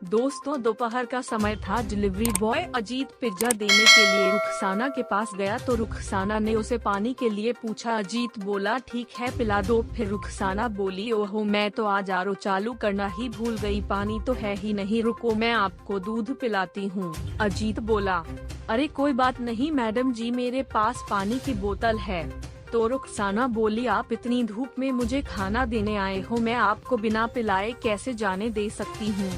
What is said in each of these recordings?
दोस्तों, दोपहर का समय था। डिलीवरी बॉय अजीत पिज्जा देने के लिए रुखसाना के पास गया तो रुखसाना ने उसे पानी के लिए पूछा। अजीत बोला ठीक है पिला दो। फिर रुखसाना बोली ओहो, मैं तो आज आरओ चालू करना ही भूल गई, पानी तो है ही नहीं, रुको मैं आपको दूध पिलाती हूँ। अजीत बोला अरे कोई बात नहीं मैडम जी, मेरे पास पानी की बोतल है। तो रुखसाना बोली आप इतनी धूप में मुझे खाना देने आए हो, मैं आपको बिना पिलाए कैसे जाने दे सकती हूँ।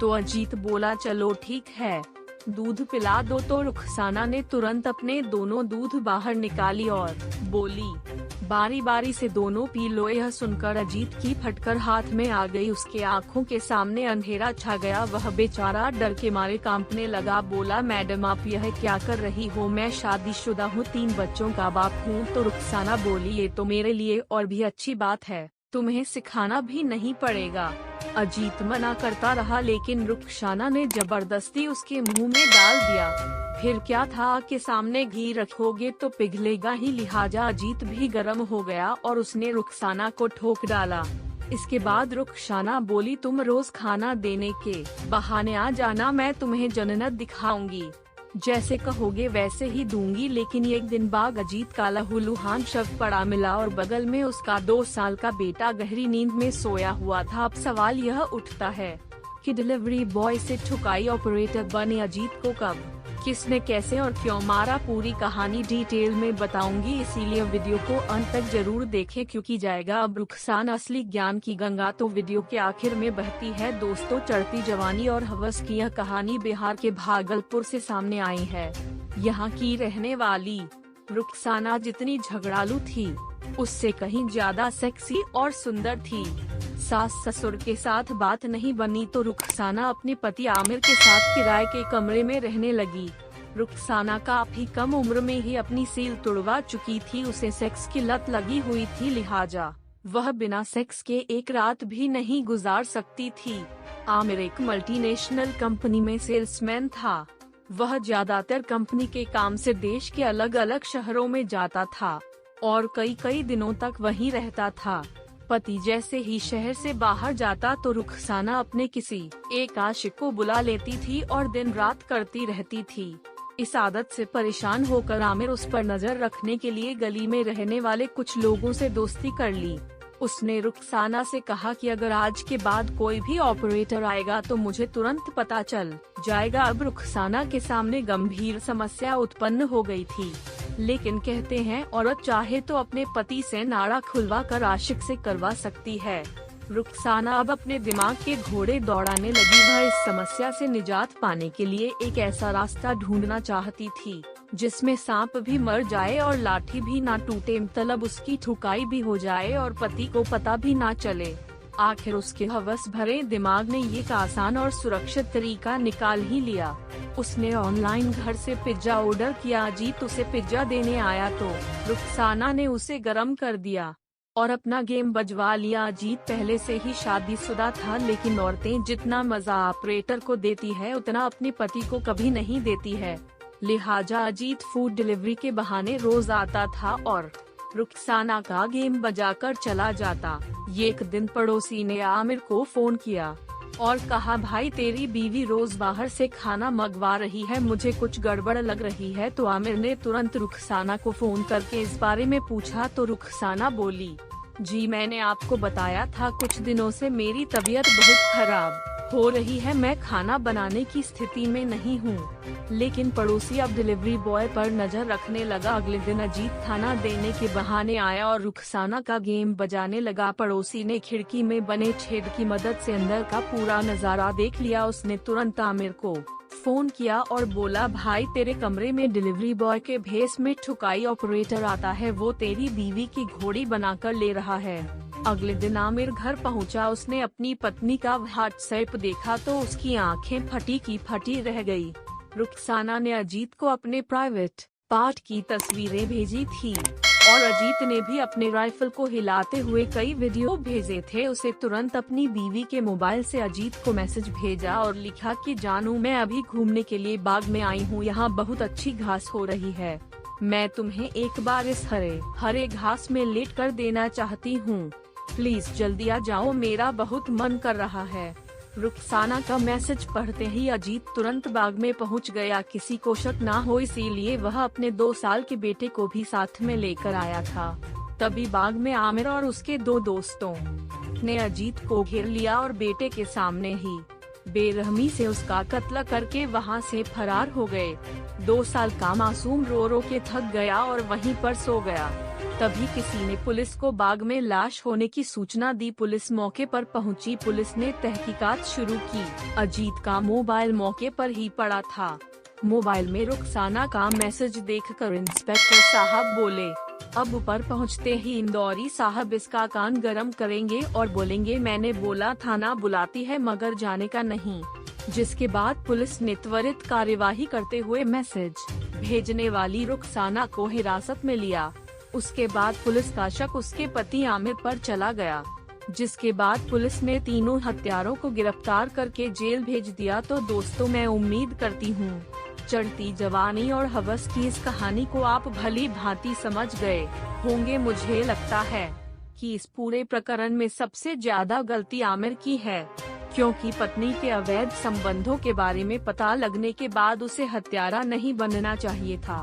तो अजीत बोला चलो ठीक है, दूध पिला दो। तो रुखसाना ने तुरंत अपने दोनों दूध बाहर निकाली और बोली बारी बारी से दोनों पी लो। यह सुनकर अजीत की फटकर हाथ में आ गई, उसके आँखों के सामने अंधेरा छा गया। वह बेचारा डर के मारे कांपने लगा। बोला मैडम आप यह क्या कर रही हो, मैं शादीशुदा हूँ, 3 बच्चों का बाप हूँ। तो रुखसाना बोली ये तो मेरे लिए और भी अच्छी बात है, तुम्हें सिखाना भी नहीं पड़ेगा। अजीत मना करता रहा लेकिन रुखसाना ने जबरदस्ती उसके मुंह में डाल दिया। फिर क्या था कि सामने घी रखोगे तो पिघलेगा ही, लिहाजा अजीत भी गर्म हो गया और उसने रुखसाना को ठोक डाला। इसके बाद रुखसाना बोली तुम रोज खाना देने के बहाने आ जाना, मैं तुम्हें जन्नत दिखाऊंगी, जैसे कहोगे वैसे ही दूंगी। लेकिन एक दिन बाद अजीत का लहूलुहान शव पड़ा मिला और बगल में उसका 2 साल का बेटा गहरी नींद में सोया हुआ था। अब सवाल यह उठता है कि डिलीवरी बॉय से ठुकाई ऑपरेटर बने अजीत को कब, किसने, कैसे और क्यों मारा, पूरी कहानी डिटेल में बताऊंगी, इसीलिए वीडियो को अंत तक जरूर देखें क्योंकि जाएगा अब रुखसाना असली ज्ञान की गंगा तो वीडियो के आखिर में बहती है। दोस्तों, चढ़ती जवानी और हवस की यह कहानी बिहार के भागलपुर से सामने आई है। यहाँ की रहने वाली रुखसाना जितनी झगड़ालू थी उससे कहीं ज्यादा सेक्सी और सुंदर थी। सास ससुर के साथ बात नहीं बनी तो रुखसाना अपने पति आमिर के साथ किराए के कमरे में रहने लगी। रुखसाना काफी कम उम्र में ही अपनी सील तुड़वा चुकी थी, उसे सेक्स की लत लगी हुई थी, लिहाजा वह बिना सेक्स के एक रात भी नहीं गुजार सकती थी। आमिर एक मल्टीनेशनल कंपनी में सेल्समैन था। वह ज्यादातर कंपनी के काम से देश के अलग अलग शहरों में जाता था और कई दिनों तक वहीं रहता था। पति जैसे ही शहर से बाहर जाता तो रुखसाना अपने किसी एक आशिक को बुला लेती थी और दिन रात करती रहती थी। इस आदत से परेशान होकर आमिर उस पर नजर रखने के लिए गली में रहने वाले कुछ लोगों से दोस्ती कर ली। उसने रुखसाना से कहा कि अगर आज के बाद कोई भी ऑपरेटर आएगा तो मुझे तुरंत पता चल जाएगा। अब रुखसाना के सामने गंभीर समस्या उत्पन्न हो गई थी, लेकिन कहते हैं औरत चाहे तो अपने पति से नाड़ा खुलवा कर आशिक से करवा सकती है। रुखसाना अब अपने दिमाग के घोड़े दौड़ाने लगी। वह इस समस्या से निजात पाने के लिए एक ऐसा रास्ता ढूंढना चाहती थी जिसमें सांप भी मर जाए और लाठी भी ना टूटे, मतलब उसकी ठुकाई भी हो जाए और पति को पता भी ना चले। आखिर उसके हवस भरे दिमाग ने ये आसान और सुरक्षित तरीका निकाल ही लिया। उसने ऑनलाइन घर से पिज्जा ऑर्डर किया। अजीत उसे पिज्जा देने आया तो रुखसाना ने उसे गरम कर दिया और अपना गेम बजवा लिया। अजीत पहले से ही शादीशुदा था, लेकिन औरतें जितना मजा ऑपरेटर को देती है उतना अपने पति को कभी नहीं देती है, लिहाजा अजीत फूड डिलीवरी के बहाने रोज आता था और रुखसाना का गेम बजाकर चला जाता। ये एक दिन पड़ोसी ने आमिर को फोन किया और कहा भाई तेरी बीवी रोज बाहर से खाना मंगवा रही है, मुझे कुछ गड़बड़ लग रही है। तो आमिर ने तुरंत रुखसाना को फोन करके इस बारे में पूछा तो रुखसाना बोली जी मैंने आपको बताया था, कुछ दिनों से मेरी तबीयत बहुत खराब हो रही है, मैं खाना बनाने की स्थिति में नहीं हूँ। लेकिन पड़ोसी अब डिलीवरी बॉय पर नजर रखने लगा। अगले दिन अजीत खाना देने के बहाने आया और रुखसाना का गेम बजाने लगा। पड़ोसी ने खिड़की में बने छेद की मदद से अंदर का पूरा नजारा देख लिया। उसने तुरंत आमिर को फोन किया और बोला भाई तेरे कमरे में डिलीवरी बॉय के भेस में ठुकाई ऑपरेटर आता है, वो तेरी बीवी की घोड़ी बनाकर ले रहा है। अगले दिन आमिर घर पहुंचा। उसने अपनी पत्नी का व्हाट्सएप देखा तो उसकी आंखें फटी की फटी रह गई। रुखसाना ने अजीत को अपने प्राइवेट पार्ट की तस्वीरें भेजी थी और अजीत ने भी अपने राइफल को हिलाते हुए कई वीडियो भेजे थे। उसे तुरंत अपनी बीवी के मोबाइल से अजीत को मैसेज भेजा और लिखा कि जानू मैं अभी घूमने के लिए बाग में आई हूँ, यहाँ बहुत अच्छी घास हो रही है, मैं तुम्हें एक बार इस हरे घास में लेट कर देना चाहती हूँ, प्लीज जल्दी आ जाओ, मेरा बहुत मन कर रहा है। रुखसाना का मैसेज पढ़ते ही अजीत तुरंत बाग में पहुंच गया। किसी को शक ना हो इसीलिए वह अपने 2 साल के बेटे को भी साथ में लेकर आया था। तभी बाग में आमिर और उसके 2 दोस्तों ने अजीत को घेर लिया और बेटे के सामने ही बेरहमी से उसका कत्ल करके वहां से फरार हो गए। 2 साल का मासूम रो रो के थक गया और वहीं पर सो गया। तभी किसी ने पुलिस को बाग में लाश होने की सूचना दी। पुलिस मौके पर पहुंची। पुलिस ने तहकीकात शुरू की। अजीत का मोबाइल मौके पर ही पड़ा था। मोबाइल में रुखसाना का मैसेज देखकर इंस्पेक्टर साहब बोले, अब ऊपर पहुंचते ही इंदौरी साहब इसका कान गरम करेंगे और बोलेंगे मैंने बोला थाना बुलाती है मगर जाने का नहीं। जिसके बाद पुलिस ने त्वरित कार्यवाही करते हुए मैसेज भेजने वाली रुखसाना को हिरासत में लिया। उसके बाद पुलिस का शक उसके पति आमिर पर चला गया, जिसके बाद पुलिस ने तीनों हत्यारों को गिरफ्तार करके जेल भेज दिया। तो दोस्तों, मैं उम्मीद करती हूँ चढ़ती जवानी और हवस की इस कहानी को आप भली भांति समझ गए होंगे। मुझे लगता है कि इस पूरे प्रकरण में सबसे ज्यादा गलती आमिर की है, क्योंकि पत्नी के अवैध संबंधों के बारे में पता लगने के बाद उसे हत्यारा नहीं बनना चाहिए था।